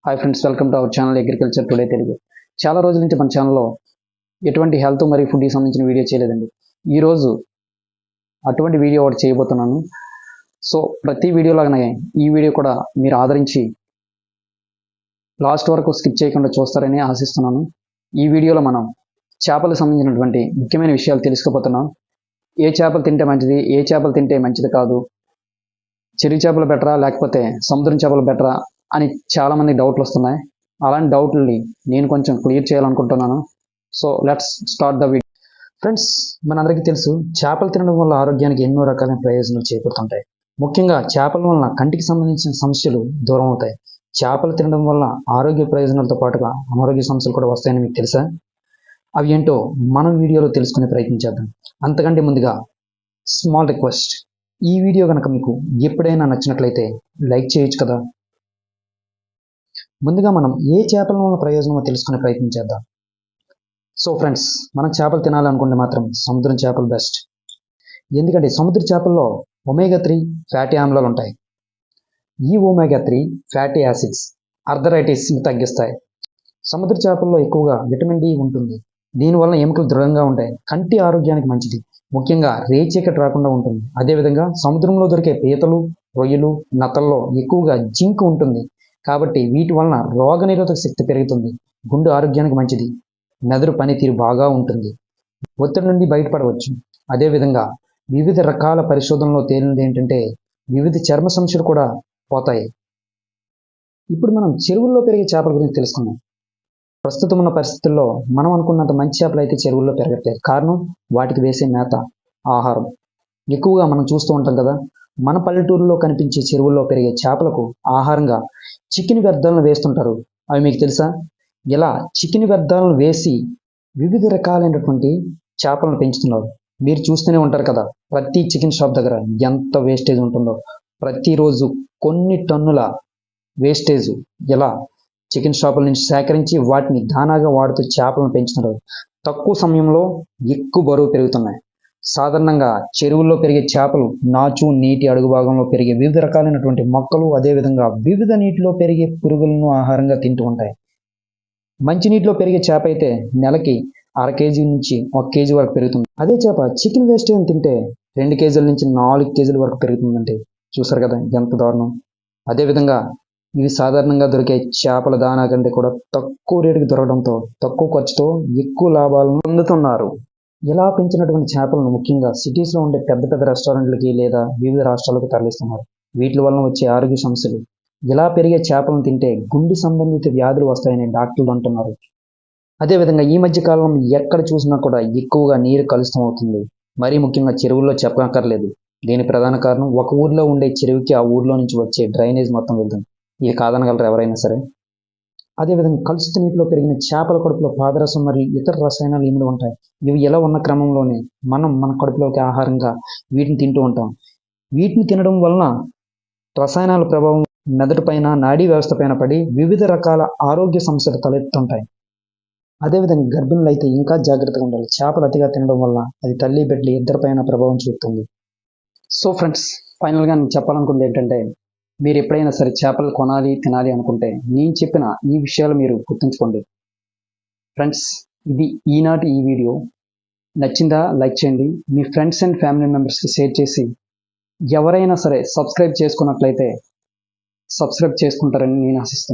Hi friends, welcome to our channel agriculture today Telugu. చాలా రోజుల నుంచి మన ఛానల్లో ఎటువంటి హెల్త్ మరియు ఫుడ్కి సంబంధించిన వీడియో చేయలేదండి. ఈరోజు అటువంటి వీడియో ఒకటి చేయబోతున్నాను. సో ప్రతి వీడియోలాగానే ఈ వీడియో కూడా మీరు ఆదరించి లాస్ట్ వరకు స్కిప్ చేయకుండా చూస్తారని ఆశిస్తున్నాను. ఈ వీడియోలో మనం చేపలకు సంబంధించినటువంటి ముఖ్యమైన విషయాలు తెలుసుకోబోతున్నాం. ఏ చేపలు తింటే మంచిది, ఏ చేపలు తింటే మంచిది కాదు, చెరువు చేపలు బెటరా లేకపోతే సముద్రం చేపలు బెటరా అని చాలామంది డౌట్లు వస్తున్నాయి. అలాంటి డౌట్లని నేను కొంచెం క్లియర్ చేయాలనుకుంటున్నాను. So let's start the video. Friends, మనందరికీ తెలుసు చేపలు తినడం వల్ల ఆరోగ్యానికి ఎన్నో రకాలైన ప్రయోజనాలు చేకూరుతుంటాయి. ముఖ్యంగా చేపల వలన కంటికి సంబంధించిన సమస్యలు దూరం అవుతాయి. చేపలు తినడం వల్ల ఆరోగ్య ప్రయోజనాలతో పాటుగా అనారోగ్య సమస్యలు కూడా వస్తాయని మీకు తెలుసా? అవి ఏంటో మనం వీడియోలో తెలుసుకునే ప్రయత్నించేద్దాం. అంతకంటే ముందుగా స్మాల్ రిక్వెస్ట్, ఈ వీడియో కనుక మీకు ఎప్పుడైనా నచ్చినట్లయితే లైక్ చేయొచ్చు కదా. ముందుగా మనం ఏ చేపల వల్ల ప్రయోజనమో తెలుసుకునే ప్రయత్నం చేద్దాం. సో ఫ్రెండ్స్, మనం చేపలు తినాలనుకుంటే మాత్రం సముద్రం చేపలు బెస్ట్. ఎందుకంటే సముద్ర చేపల్లో ఒమేగా 3 ఫ్యాటీ ఆమ్లాలు ఉంటాయి. ఈ ఒమేగా 3 ఫ్యాటీ యాసిడ్స్ ఆర్థరైటిస్ని తగ్గిస్తాయి. సముద్ర చేపల్లో ఎక్కువగా విటమిన్ డి ఉంటుంది. దీనివల్ల ఎముకలు దృఢంగా ఉంటాయి. కంటి ఆరోగ్యానికి మంచిది. ముఖ్యంగా రేచీకటి రాకుండా ఉంటుంది. అదేవిధంగా సముద్రంలో దొరికే పీతలు, రొయ్యలు, నత్తల్లో ఎక్కువగా జింక్ ఉంటుంది. కాబట్టి వీటి వలన రోగనిరోధక శక్తి పెరుగుతుంది. గుండె ఆరోగ్యానికి మంచిది. మెదడు పనితీరు బాగా ఉంటుంది. ఒత్తిడి నుండి బయటపడవచ్చు. అదేవిధంగా వివిధ రకాల పరిశోధనలో తేలినది ఏంటంటే వివిధ చర్మ సమస్యలు కూడా పోతాయి. ఇప్పుడు మనం చెరువుల్లో పెరిగే చేపల గురించి తెలుసుకుందాం. ప్రస్తుతం ఉన్న పరిస్థితుల్లో మనం అనుకున్నంత మంచి చేపలు అయితే చెరువుల్లో పెరగట్లేదు. కారణం వాటికి వేసే మేత, ఆహారం. ఎక్కువగా మనం చూస్తూ ఉంటాం కదా, మన పల్లెటూరులో కనిపించే చెరువుల్లో పెరిగే చేపలకు ఆహారంగా చికెన్ వ్యర్థాలను వేస్తుంటారు. అవి మీకు తెలుసా? ఇలా చికెన్ వ్యర్థాలను వేసి వివిధ రకాలైనటువంటి చేపలను పెంచుతున్నారు. మీరు చూస్తూనే ఉంటారు కదా, ప్రతి చికెన్ షాప్ దగ్గర ఎంత వేస్టేజ్ ఉంటుందో. ప్రతిరోజు కొన్ని టన్నుల వేస్టేజ్ ఇలా చికెన్ షాపుల నుంచి సేకరించి వాటిని దానాగా వాడుతూ చేపలను పెంచుతున్నారు. తక్కువ సమయంలో ఎక్కువ బరువు పెరుగుతున్నాయి. సాధారణంగా చెరువుల్లో పెరిగే చేపలు నాచు, నీటి అడుగు భాగంలో పెరిగే వివిధ రకాలైనటువంటి మొక్కలు, అదేవిధంగా వివిధ నీటిలో పెరిగే పురుగులను ఆహారంగా తింటూ ఉంటాయి. మంచినీటిలో పెరిగే చేప అయితే నెలకి 1/2 కేజీ నుంచి 1 కేజీ వరకు పెరుగుతుంది. అదే చేప చికెన్ వేస్టేజ్ తింటే 2 కేజీల నుంచి 4 కేజీల వరకు పెరుగుతుందంటే చూసారు కదా ఎంత దారుణం. అదేవిధంగా ఇవి సాధారణంగా దొరికే చేపల దానా కంటే కూడా తక్కువ రేటుకి దొరకడంతో తక్కువ ఖర్చుతో ఎక్కువ లాభాలను పొందుతున్నారు. ఇలా పెంచినటువంటి చేపలను ముఖ్యంగా సిటీస్లో ఉండే పెద్ద పెద్ద రెస్టారెంట్లకి లేదా వివిధ రాష్ట్రాలకు తరలిస్తున్నారు. వీటి వలన వచ్చే ఆరోగ్య సమస్యలు, ఇలా పెరిగే చేపలను తింటే గుండె సంబంధిత వ్యాధులు వస్తాయని డాక్టర్లు అంటున్నారు. అదేవిధంగా ఈ మధ్య కాలం ఎక్కడ చూసినా కూడా ఎక్కువగా నీరు కలుషితం అవుతుంది. మరీ ముఖ్యంగా చెరువుల్లో చెప్పక్కర్లేదు. దీని ప్రధాన కారణం ఒక ఊర్లో ఉండే చెరువుకి ఆ ఊర్లో నుంచి వచ్చే డ్రైనేజ్ మొత్తం వెళ్తుంది. ఇది కాదనగలరు ఎవరైనా సరే. అదేవిధంగా కలుషిత నీటిలో పెరిగిన చేపల కడుపులో పాదరసం మరియు ఇతర రసాయనాలు ఇమిడి ఉంటాయి. ఇవి ఎలా ఉన్న క్రమంలోనే మనం మన కడుపులోకి ఆహారంగా వీటిని తింటూ ఉంటాం. వీటిని తినడం వలన రసాయనాల ప్రభావం మెదడు పైన, నాడీ వ్యవస్థ పైన పడి వివిధ రకాల ఆరోగ్య సమస్యలు తలెత్తుంటాయి. అదేవిధంగా గర్భిణులు అయితే ఇంకా జాగ్రత్తగా ఉండాలి. చేపలు అతిగా తినడం వల్ల అది తల్లి బిడ్డలు ఇద్దరిపైన ప్రభావం చూపుతుంది. సో ఫ్రెండ్స్, ఫైనల్గా నేను చెప్పాలనుకుంది ఏంటంటే, మీరు ఎప్పుడైనా సరే చేపలు కొనాలి, తినాలి అనుకుంటే నేను చెప్పిన ఈ విషయాలు మీరు గుర్తుంచుకోండి. ఫ్రెండ్స్, ఇది ఈనాటి ఈ వీడియో. నచ్చిందా? లైక్ చేయండి. మీ ఫ్రెండ్స్ అండ్ ఫ్యామిలీ మెంబర్స్కి షేర్ చేసి ఎవరైనా సరే సబ్స్క్రైబ్ చేసుకున్నట్లయితే సబ్స్క్రైబ్ చేసుకుంటారని నేను ఆశిస్తున్నాను.